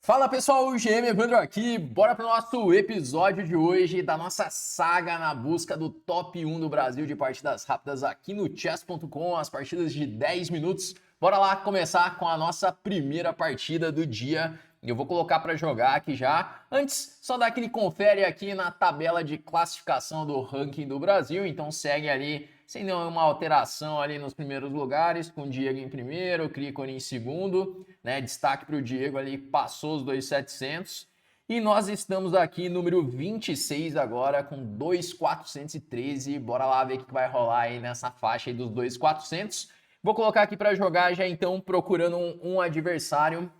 Fala pessoal, o GM Evandro aqui, bora para o nosso episódio de hoje da nossa saga na busca do top 1 do Brasil de partidas rápidas aqui no chess.com, as partidas de 10 minutos. Bora lá começar com a nossa primeira partida do dia. Eu vou colocar para jogar aqui já. Antes, só dar aquele confere aqui na tabela de classificação do ranking do Brasil, então segue ali sem nenhuma alteração ali nos primeiros lugares, com o Diego em primeiro, o Cricone em segundo, né? Destaque para o Diego ali, passou os 2.700. E nós estamos aqui, número 26 agora, com 2.413. Bora lá ver o que vai rolar aí nessa faixa aí dos 2.400. Vou colocar aqui para jogar já então, procurando um adversário.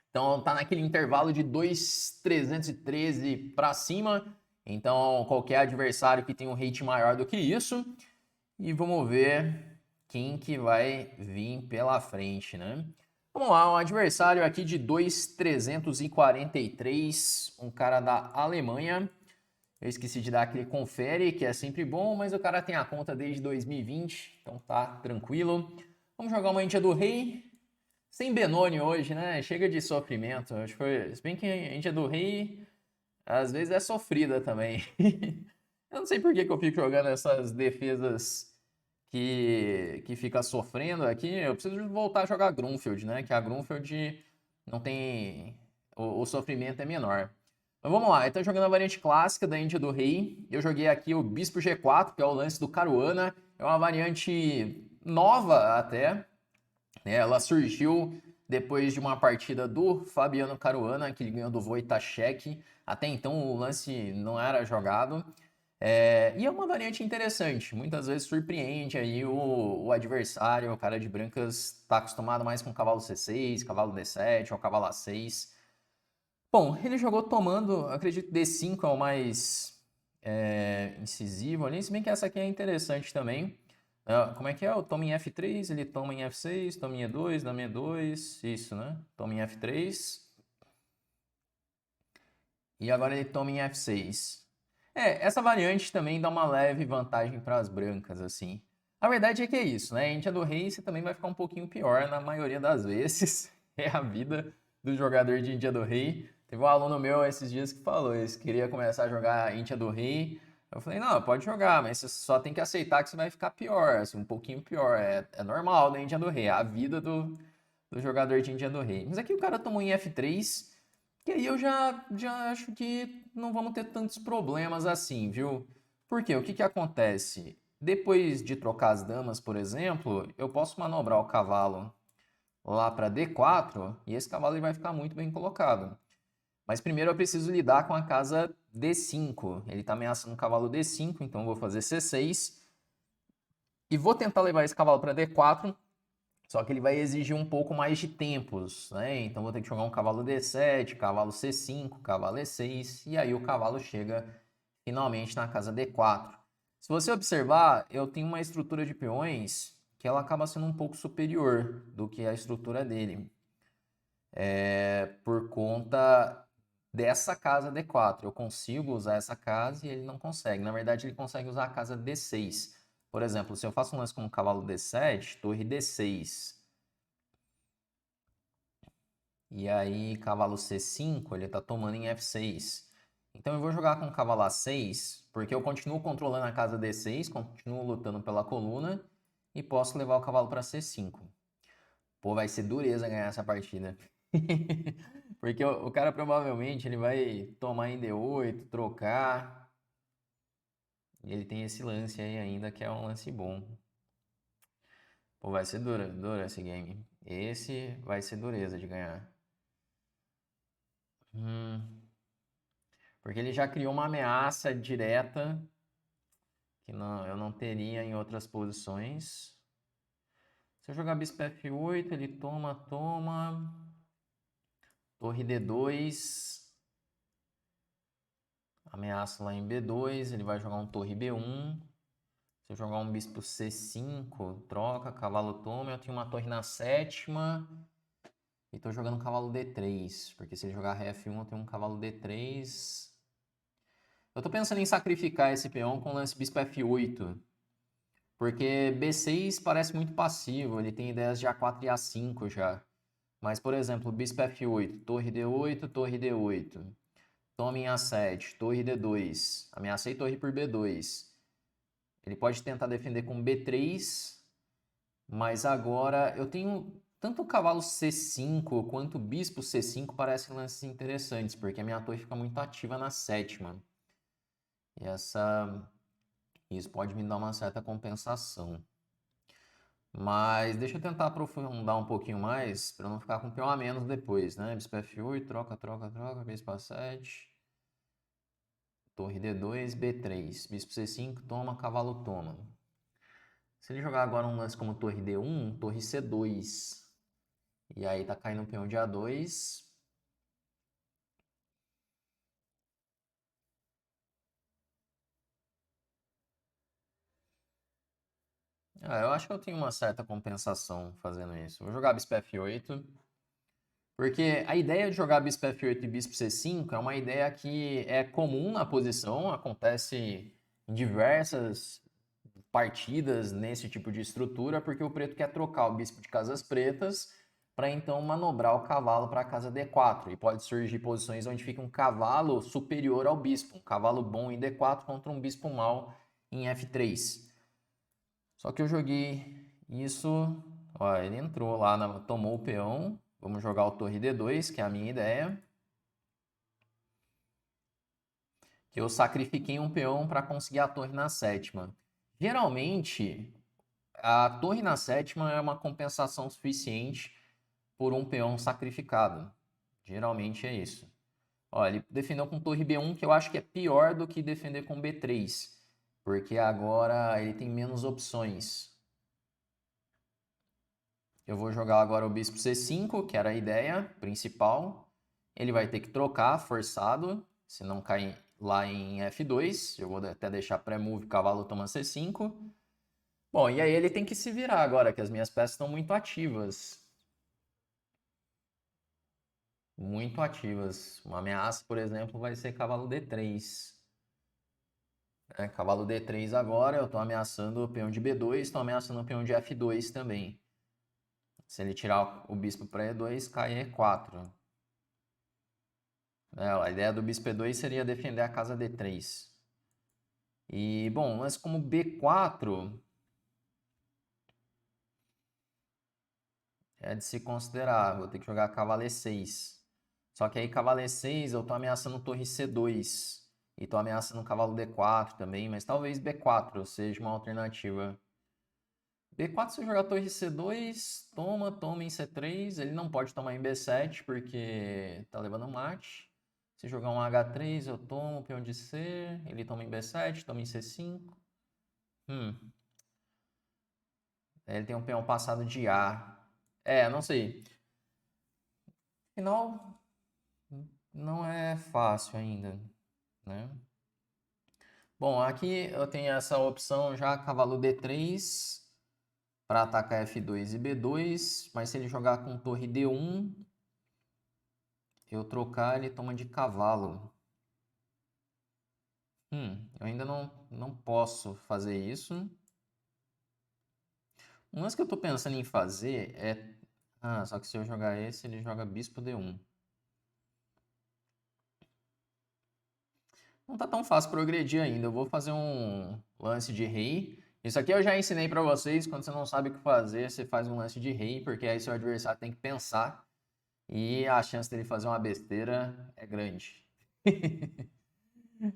Então tá naquele intervalo de 2.313 para cima. Então qualquer adversário que tenha um rate maior do que isso. E vamos ver quem que vai vir pela frente, né? Vamos lá, um adversário aqui de 2.343, um cara da Alemanha. Eu esqueci de dar aquele confere, que é sempre bom, mas o cara tem a conta desde 2020, então tá tranquilo. Vamos jogar uma Índia do Rei, sem Benoni hoje, né? Chega de sofrimento. Acho que foi... Se bem que a Índia do Rei, às vezes é sofrida também. Eu não sei por que eu fico jogando essas defesas que fica sofrendo aqui. Eu preciso voltar a jogar Grunfeld, né? Que a Grunfeld não tem... O sofrimento é menor. Mas vamos lá, eu tô jogando a variante clássica da Índia do Rei. Eu joguei aqui o Bispo G4, que é o lance do Caruana. É uma variante nova até. Ela surgiu depois de uma partida do Fabiano Caruana, que ele ganhou do Wojciech. Até então o lance não era jogado. E é uma variante interessante, muitas vezes surpreende aí o adversário, o cara de brancas está acostumado mais com cavalo C6, cavalo D7 ou cavalo A6. Bom, ele jogou tomando, acredito que D5 é o mais incisivo ali, se bem que essa aqui é interessante também. Como é que é? O toma em F3, ele toma em F6, toma em E2, dama em E2, isso, né? Toma em F3. E agora ele toma em F6. Essa variante também dá uma leve vantagem para as brancas, assim. A verdade é que é isso, né? Índia do Rei você também vai ficar um pouquinho pior na maioria das vezes. É a vida do jogador de Índia do Rei. Teve um aluno meu esses dias que falou isso, queria começar a jogar Índia do Rei. Eu falei, não, pode jogar, mas você só tem que aceitar que você vai ficar pior, assim, um pouquinho pior. É normal da Índia do Rei, é a vida do jogador de Índia do Rei. Mas aqui o cara tomou em F3, e aí eu já acho que não vamos ter tantos problemas assim, viu? Porque o que acontece? Depois de trocar as damas, por exemplo, eu posso manobrar o cavalo lá para D4 e esse cavalo ele vai ficar muito bem colocado. Mas primeiro eu preciso lidar com a casa D5. Ele está ameaçando o cavalo D5, então eu vou fazer C6. E vou tentar levar esse cavalo para D4, só que ele vai exigir um pouco mais de tempos, né? Então vou ter que jogar um cavalo D7, cavalo C5, cavalo E6, e aí o cavalo chega finalmente na casa D4. Se você observar, eu tenho uma estrutura de peões que ela acaba sendo um pouco superior do que a estrutura dele. Por conta dessa casa D4. Eu consigo usar essa casa e ele não consegue. Na verdade, ele consegue usar a casa D6. Por exemplo, se eu faço um lance como cavalo D7, torre D6. E aí, cavalo C5, ele tá tomando em F6. Então eu vou jogar com cavalo A6, porque eu continuo controlando a casa D6, continuo lutando pela coluna e posso levar o cavalo para C5. Pô, vai ser dureza ganhar essa partida. Porque o cara provavelmente ele vai tomar em D8, trocar. E ele tem esse lance aí ainda que é um lance bom. Pô, vai ser dura esse game. Esse vai ser dureza de ganhar. Porque ele já criou uma ameaça direta que eu não teria em outras posições. Se eu jogar bispo F8, ele toma. Torre D2. Ameaça lá em B2, ele vai jogar um torre B1. Se eu jogar um bispo C5, troca, cavalo toma. Eu tenho uma torre na sétima. E tô jogando cavalo D3, porque se ele jogar ré F1, eu tenho um cavalo D3. Eu tô pensando em sacrificar esse peão com o lance bispo F8. Porque B6 parece muito passivo, ele tem ideias de A4 e A5 já. Mas, por exemplo, bispo F8, torre D8, torre D8. Tome em A7, torre D2. Ameacei torre por B2. Ele pode tentar defender com B3, mas agora eu tenho tanto o cavalo C5 quanto o bispo C5 parecem lances interessantes, porque a minha torre fica muito ativa na sétima. E isso pode me dar uma certa compensação. Mas deixa eu tentar aprofundar um pouquinho mais, para não ficar com peão a menos depois, né? Bispo F8, troca, troca, troca, bispo A7, torre D2, B3, bispo C5, toma, cavalo toma. Se ele jogar agora um lance como torre D1, torre C2, e aí tá caindo um peão de A2. Eu acho que eu tenho uma certa compensação fazendo isso. Vou jogar bispo F8. Porque a ideia de jogar bispo F8 e bispo C5 é uma ideia que é comum na posição, acontece em diversas partidas nesse tipo de estrutura, porque o preto quer trocar o bispo de casas pretas para então manobrar o cavalo para a casa D4. E pode surgir posições onde fica um cavalo superior ao bispo, um cavalo bom em D4 contra um bispo mau em F3. Só que eu joguei isso, ó, ele entrou lá, tomou o peão. Vamos jogar o torre D2, que é a minha ideia. Que eu sacrifiquei um peão para conseguir a torre na sétima. Geralmente, a torre na sétima é uma compensação suficiente por um peão sacrificado. Geralmente é isso. Ó, ele defendeu com torre B1, que eu acho que é pior do que defender com B3. Porque agora ele tem menos opções. Eu vou jogar agora o bispo C5, que era a ideia principal. Ele vai ter que trocar, forçado, se não cair lá em F2. Eu vou até deixar pré-move, cavalo toma C5. Bom, e aí ele tem que se virar agora, que as minhas peças estão muito ativas. Muito ativas. Uma ameaça, por exemplo, vai ser cavalo D3. Cavalo D3 agora, eu estou ameaçando o peão de B2, estou ameaçando o peão de F2 também. Se ele tirar o bispo para E2, cai E4. A ideia do bispo E2 seria defender a casa D3. E, bom, mas como B4 é de se considerar. Vou ter que jogar cavalo E6. Só que aí cavalo E6 eu tô ameaçando torre C2. E tô ameaçando cavalo D4 também, mas talvez B4 seja uma alternativa. B4 se eu jogar torre C2, toma em C3. Ele não pode tomar em B7 porque tá levando mate. Se jogar um H3 eu tomo, peão de C. Ele toma em B7, toma em C5. Ele tem um peão passado de A. Não sei. Afinal, não é fácil ainda, né? Bom, aqui eu tenho essa opção já, cavalo D3, para atacar F2 e B2, mas se ele jogar com torre D1, eu trocar, ele toma de cavalo. Eu ainda não posso fazer isso. Um lance que eu estou pensando em fazer é... só que se eu jogar esse, ele joga bispo D1. Não tá tão fácil progredir ainda. Eu vou fazer um lance de rei. Isso aqui eu já ensinei para vocês. Quando você não sabe o que fazer, você faz um lance de rei, porque aí seu adversário tem que pensar. E a chance dele fazer uma besteira é grande.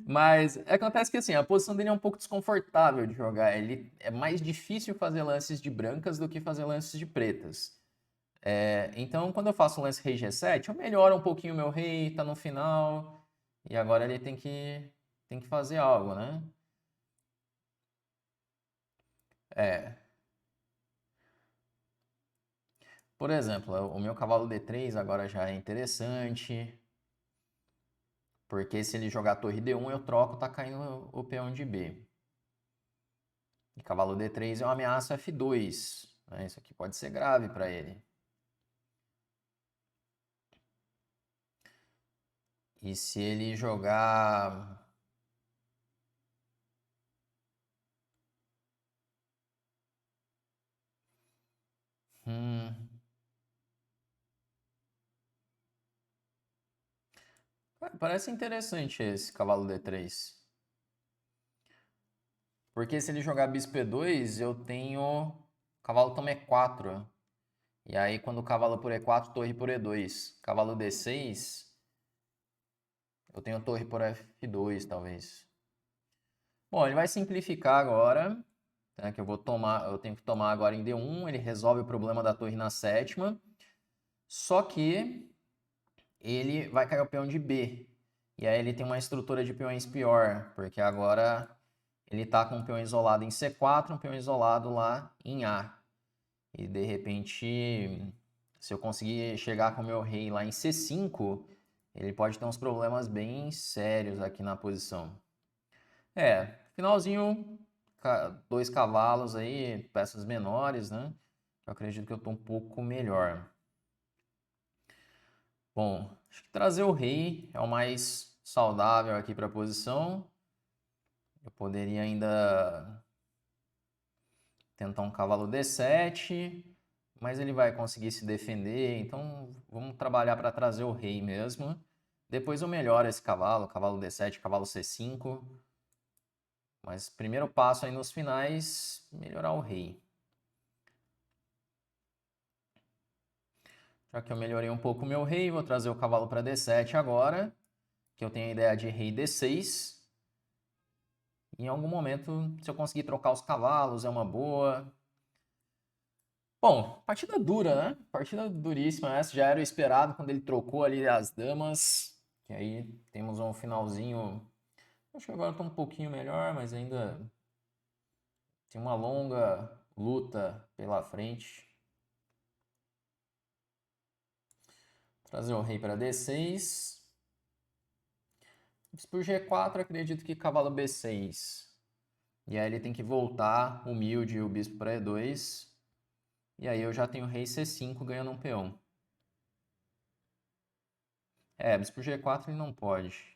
Mas acontece que assim, a posição dele é um pouco desconfortável de jogar. Ele é mais difícil fazer lances de brancas do que fazer lances de pretas. Então, quando eu faço um lance rei G7, eu melhoro um pouquinho o meu rei, tá no final. E agora ele tem que fazer algo, né? É. Por exemplo, o meu cavalo D3 agora já é interessante. Porque se ele jogar torre D1, eu troco, tá caindo o peão de B. E cavalo D3 é uma ameaça F2. Né? Isso aqui pode ser grave para ele. E se ele jogar... Parece interessante esse cavalo D3. Porque se ele jogar bispo E2, eu tenho cavalo toma E4. E aí quando o cavalo por E4, torre por E2. Cavalo D6, eu tenho torre por F2, talvez. Bom, ele vai simplificar agora, né, que eu tenho que tomar agora em D1, ele resolve o problema da torre na sétima. Só que ele vai cair o peão de B. E aí ele tem uma estrutura de peões pior, porque agora ele tá com um peão isolado em C4, um peão isolado lá em A. E de repente, se eu conseguir chegar com o meu rei lá em C5, ele pode ter uns problemas bem sérios aqui na posição. Finalzinho, dois cavalos aí, peças menores, né? Eu acredito que eu tô um pouco melhor. Bom, acho que trazer o rei é o mais saudável aqui para a posição. Eu poderia ainda tentar um cavalo D7, mas ele vai conseguir se defender, então vamos trabalhar para trazer o rei mesmo. Depois eu melhoro esse cavalo, cavalo D7, cavalo C5. Mas primeiro passo aí nos finais, melhorar o rei. Já que eu melhorei um pouco o meu rei, vou trazer o cavalo para D7 agora, que eu tenho a ideia de rei D6. Em algum momento, se eu conseguir trocar os cavalos, é uma boa. Bom, partida dura, né? Partida duríssima. Essa já era o esperado quando ele trocou ali as damas. Que aí temos um finalzinho. Acho que agora está um pouquinho melhor, mas ainda tem uma longa luta pela frente. Trazer o rei para D6. Por G4, acredito que cavalo B6. E aí ele tem que voltar humilde o bispo para E2. E aí eu já tenho rei C5 ganhando um peão. Bispo G4 ele não pode.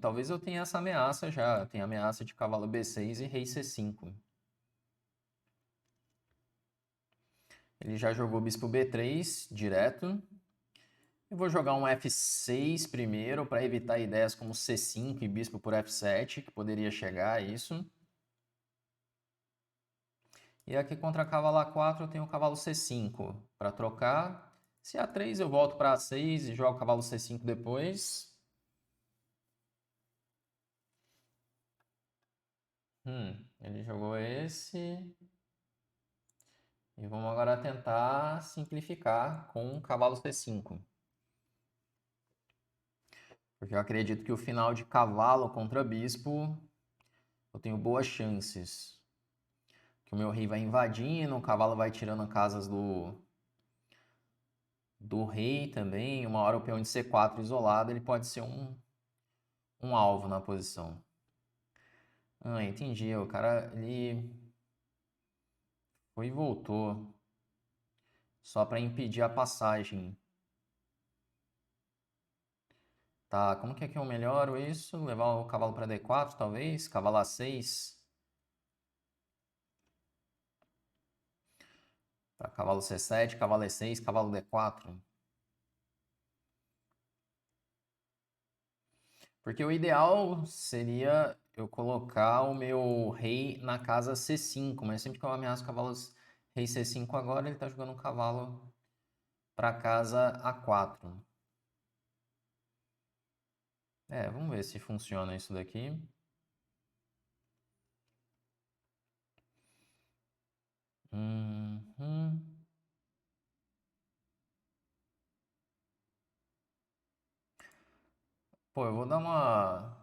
Talvez eu tenha essa ameaça já. Tem ameaça de cavalo B6 e rei C5. Ele já jogou bispo B3 direto. Eu vou jogar um F6 primeiro para evitar ideias como C5 e bispo por F7, que poderia chegar a isso. E aqui contra cavalo A4 eu tenho o cavalo C5 para trocar. Se A3 eu volto para A6 e jogo o cavalo C5 depois. Ele jogou esse. E vamos agora tentar simplificar com o cavalo C5. Porque eu acredito que o final de cavalo contra bispo eu tenho boas chances. Que o meu rei vai invadindo, o cavalo vai tirando casas do rei também. Uma hora o peão de C4 isolado, ele pode ser um alvo na posição. Entendi. O cara, ele foi e voltou. Só para impedir a passagem. Tá, como que eu melhoro isso? Levar o cavalo para D4, talvez? Cavalo A6. Para cavalo C7, cavalo E6, cavalo D4. Porque o ideal seria eu colocar o meu rei na casa C5, mas sempre que eu ameaço cavalos rei C5 agora, ele está jogando um cavalo para casa A4. Vamos ver se funciona isso daqui. Uhum. Pô, eu vou dar uma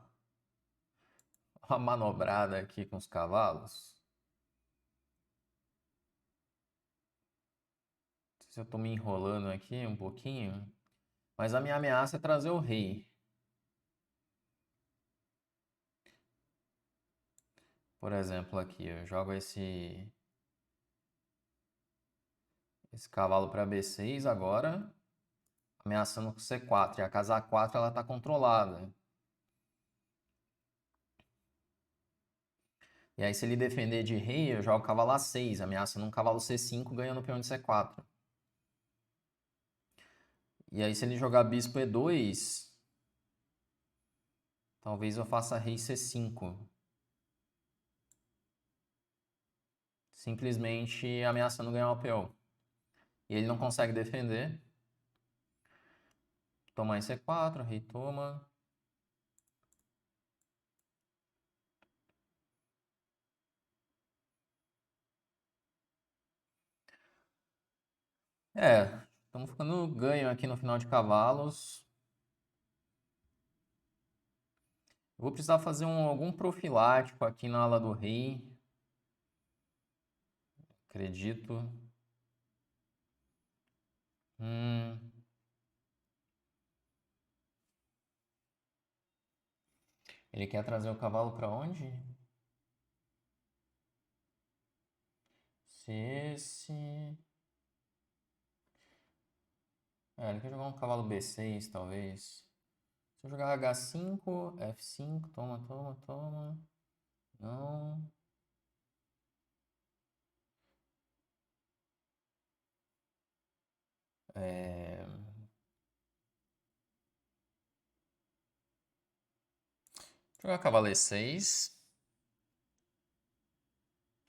manobrada aqui com os cavalos. Não sei se eu tô me enrolando aqui um pouquinho. Mas a minha ameaça é trazer o rei. Por exemplo, aqui, eu jogo esse cavalo para B6 agora, ameaçando com C4. E a casa A4 ela está controlada. E aí, se ele defender de rei, eu jogo cavalo A6, ameaçando um cavalo C5, ganhando o peão de C4. E aí se ele jogar bispo E2, talvez eu faça rei C5. Simplesmente ameaçando ganhar o peão. E ele não consegue defender. Toma em C4, rei toma. Estamos ficando ganho aqui no final de cavalos. Vou precisar fazer algum profilático aqui na ala do rei. Acredito. Ele quer trazer o cavalo para onde? Se esse... ele quer jogar um cavalo B6, talvez. Se eu jogar H5, F5, toma, toma, toma. Não. Jogar cavalo E6.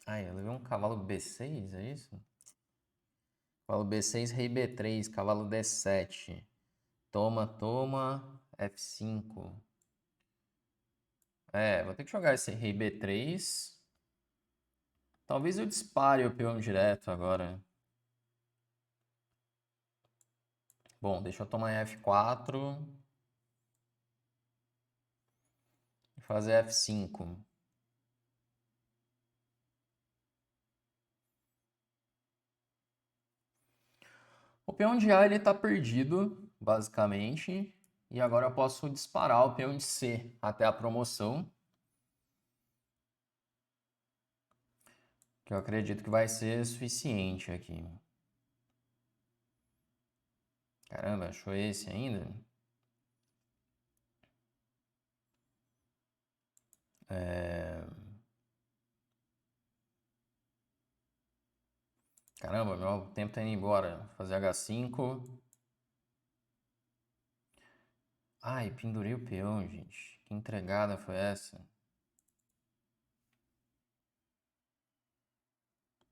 Eu levei um cavalo B6, é isso? Cavalo B6, rei B3, cavalo D7. Toma, toma, F5. Vou ter que jogar esse rei B3. Talvez eu dispare o peão direto agora. Bom, deixa eu tomar F4. E fazer F5. O peão de A ele tá perdido, basicamente. E agora eu posso disparar o peão de C até a promoção. Que eu acredito que vai ser suficiente aqui. Caramba, achou esse ainda? Caramba, meu tempo tá indo embora. Fazer H5. Ai, pendurei o peão, gente. Que entregada foi essa?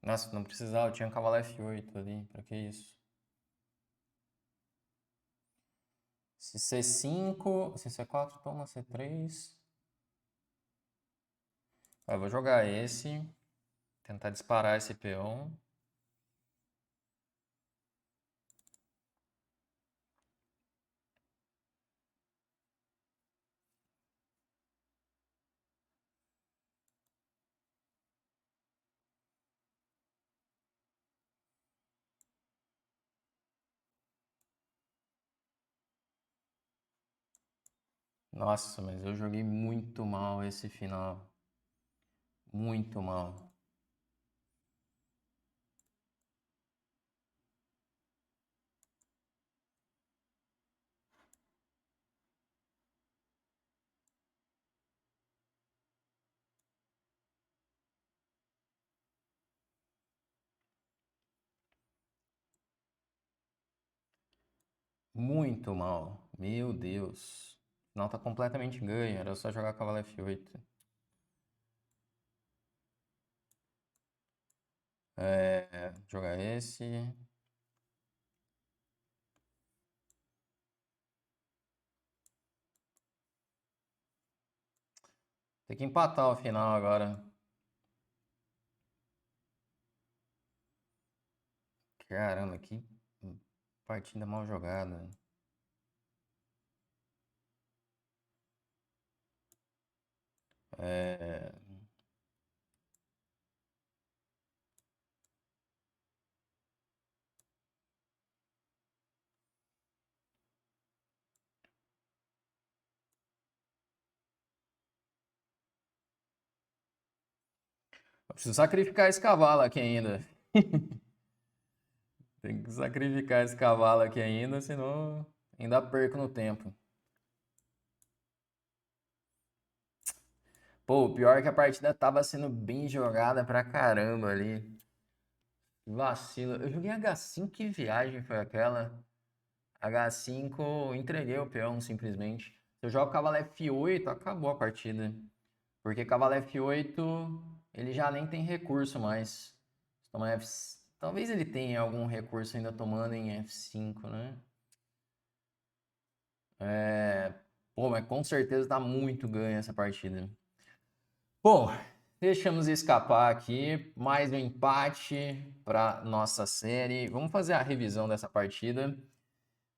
Nossa, não precisava, eu tinha um cavalo F8 ali. Pra que isso? Se C5, se C4, toma C3. Eu vou jogar esse. Tentar disparar esse peão. Nossa, mas eu joguei muito mal esse final. Muito mal. Muito mal. Meu Deus. O final tá completamente ganho. Era só jogar cavalo F8. Jogar esse. Tem que empatar o final agora. Caramba, que partida mal jogada. Eu preciso sacrificar esse cavalo aqui ainda. Tem que sacrificar esse cavalo aqui ainda, senão ainda perco no tempo. Pô, o pior é que a partida tava sendo bem jogada pra caramba ali. Que vacilo. Eu joguei H5, que viagem foi aquela? H5, entreguei o peão simplesmente. Se eu jogo cavalo F8, acabou a partida. Porque cavalo F8, ele já nem tem recurso mais. Se tomar F... Talvez ele tenha algum recurso ainda tomando em F5, né? Pô, mas com certeza tá muito ganha essa partida. Bom, deixamos escapar aqui. Mais um empate para nossa série. Vamos fazer a revisão dessa partida.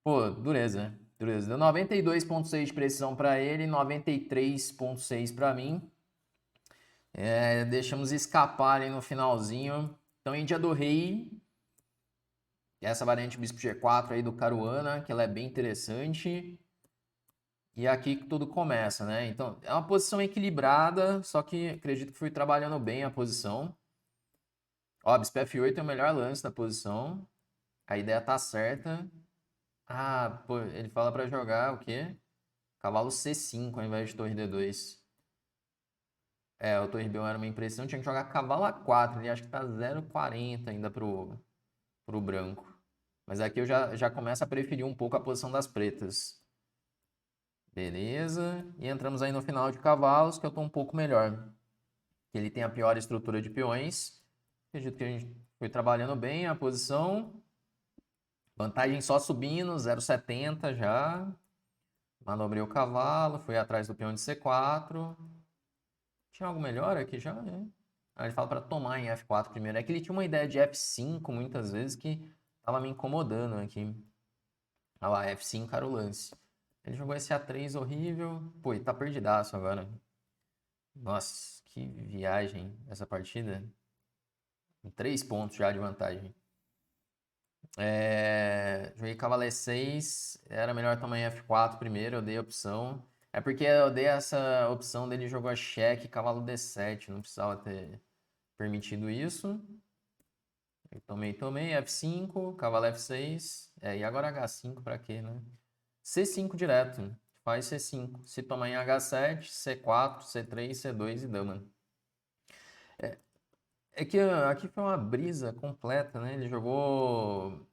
Pô, dureza. Dureza. Deu 92,6 de precisão para ele, 93,6 para mim. Deixamos escapar ali no finalzinho. Então, Índia do Rei. Essa variante Bispo G4 aí do Caruana, que ela é bem interessante. E é aqui que tudo começa, né? Então, é uma posição equilibrada, só que acredito que fui trabalhando bem a posição. Ó, Bispo F8 é o melhor lance da posição. A ideia tá certa. Ah, pô, ele fala pra jogar o quê? Cavalo C5 ao invés de torre D2. O torre B1 era uma impressão. Tinha que jogar cavalo A4. Ele acho que tá 0,40 ainda pro branco. Mas aqui eu já começo a preferir um pouco a posição das pretas. Beleza. E entramos aí no final de cavalos, que eu tô um pouco melhor. Ele tem a pior estrutura de peões. Acredito que a gente foi trabalhando bem a posição. Vantagem só subindo, 0,70 já. Manobrei o cavalo, fui atrás do peão de C4. Tinha algo melhor aqui já, né? Aí ele fala para tomar em F4 primeiro. É que ele tinha uma ideia de F5 muitas vezes que tava me incomodando aqui. Olha lá, F5 era o lance. Ele jogou esse A3 horrível. Pô, e tá perdidaço agora. Nossa, que viagem essa partida. 3 pontos já de vantagem. Joguei cavalo E6. Era melhor tomar em F4 primeiro, eu dei a opção. É porque eu dei essa opção dele jogou cheque, cavalo D7. Não precisava ter permitido isso. Eu tomei, F5, cavalo F6. E agora H5 pra quê, né? C5 direto. Faz C5. Se tomar em H7, C4, C3, C2 e dama. É que aqui foi uma brisa completa, né? Ele jogou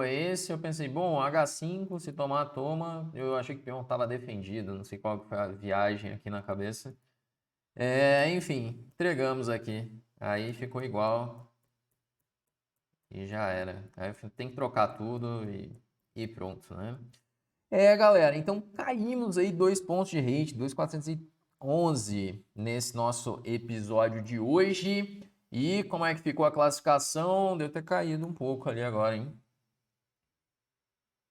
esse, eu pensei, bom, H5, se tomar, toma. Eu achei que o peão estava defendido, não sei qual que foi a viagem aqui na cabeça. Enfim, entregamos aqui. Aí ficou igual. E já era. Aí tem que trocar tudo e pronto, né? Galera, então caímos aí 2 pontos de rate, 2.411 nesse nosso episódio de hoje. E como é que ficou a classificação? Deu ter caído um pouco ali agora, hein?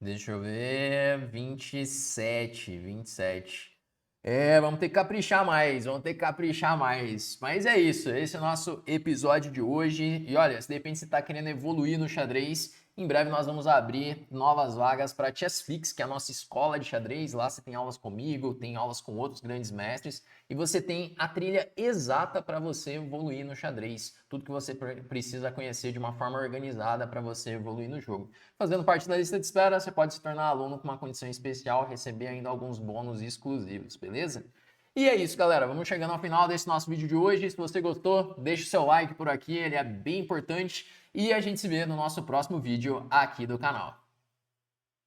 Deixa eu ver, 27. Vamos ter que caprichar mais, Mas é isso, esse é o nosso episódio de hoje. E olha, se de repente você está querendo evoluir no xadrez, em breve nós vamos abrir novas vagas para Chessflix, que é a nossa escola de xadrez. Lá você tem aulas comigo, tem aulas com outros grandes mestres e você tem a trilha exata para você evoluir no xadrez. Tudo que você precisa conhecer de uma forma organizada para você evoluir no jogo. Fazendo parte da lista de espera, você pode se tornar aluno com uma condição especial, receber ainda alguns bônus exclusivos, beleza? E é isso, galera. Vamos chegando ao final desse nosso vídeo de hoje. Se você gostou, deixa o seu like por aqui, ele é bem importante. E a gente se vê no nosso próximo vídeo aqui do canal.